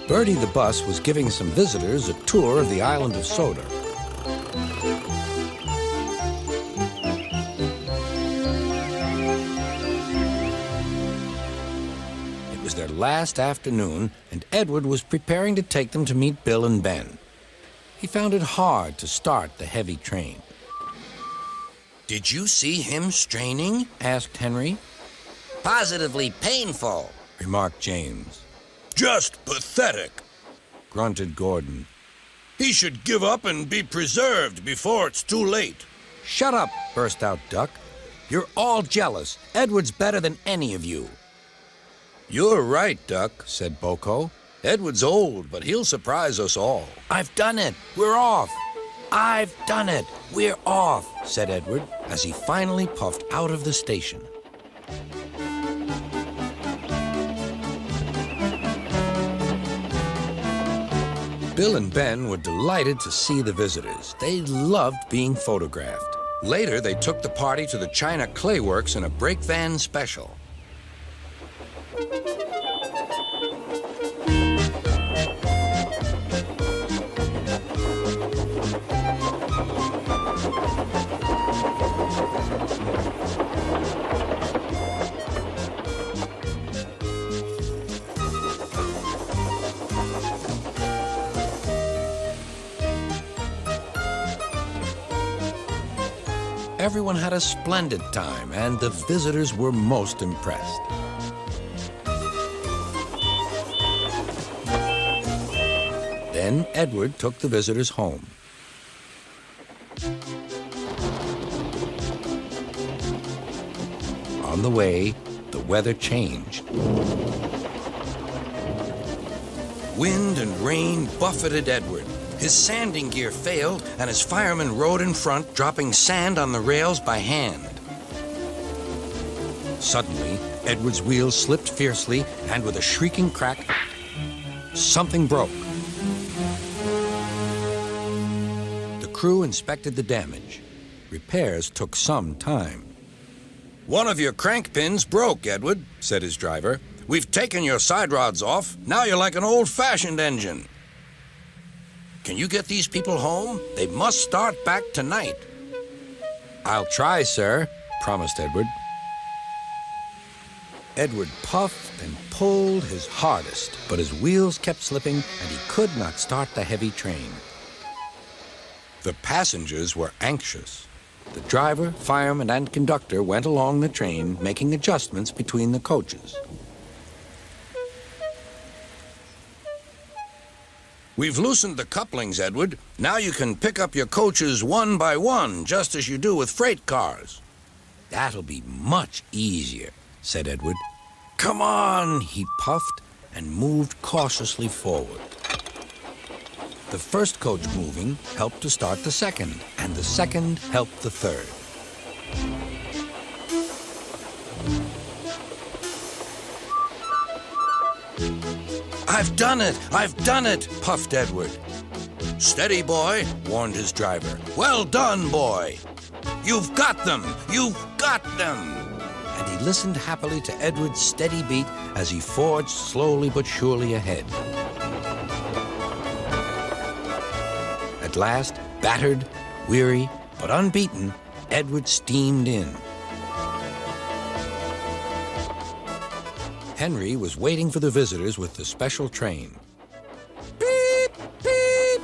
Bertie the bus was giving some visitors a tour of the island of Soda. It was their last afternoon, and Edward was preparing to take them to meet Bill and Ben. He found it hard to start the heavy train. Did you see him straining? Asked Henry. Positively painful, Remarked James. Just pathetic. Grunted Gordon. He should give up and be preserved before it's too late. Shut up, burst out Duck. You're all jealous. Edward's better than any of you. You're right, Duck, said Boko. Edward's old, but he'll surprise us all. I've done it. We're off. I've done it. We're off, said Edward as he finally puffed out of the station. Bill and Ben were delighted to see the visitors. They loved being photographed. Later, they took the party to the China Clay Works in a brake van special. Everyone had a splendid time, and the visitors were most impressed. Then Edward took the visitors home. On the way, the weather changed. Wind and rain buffeted Edward. His sanding gear failed, and his firemen rode in front, dropping sand on the rails by hand. Suddenly, Edward's wheels slipped fiercely, and with a shrieking crack, something broke. The crew inspected the damage. Repairs took some time. One of your crank pins broke, Edward, said his driver. We've taken your side rods off. Now you're like an old-fashioned engine. Can you get these people home? They must start back tonight. I'll try, sir, promised Edward. Edward puffed and pulled his hardest, but his wheels kept slipping, and he could not start the heavy train. The passengers were anxious. The driver, fireman, and conductor went along the train, making adjustments between the coaches. We've loosened the couplings, Edward. Now you can pick up your coaches one by one, just as you do with freight cars. That'll be much easier, said Edward. Come on, he puffed and moved cautiously forward. The first coach moving helped to start the second, and the second helped the third. I've done it! I've done it! Puffed Edward. Steady, boy, warned his driver. Well done, boy! You've got them! You've got them! And he listened happily to Edward's steady beat as he forged slowly but surely ahead. At last, battered, weary, but unbeaten, Edward steamed in. Henry was waiting for the visitors with the special train. Beep, beep!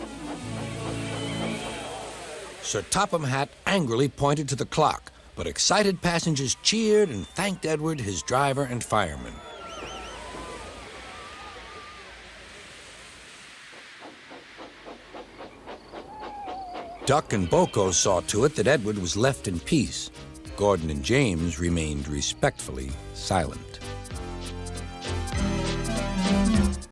Sir Topham Hatt angrily pointed to the clock, but excited passengers cheered and thanked Edward, his driver, and firemen. Duck and Boko saw to it that Edward was left in peace. Gordon and James remained respectfully silent.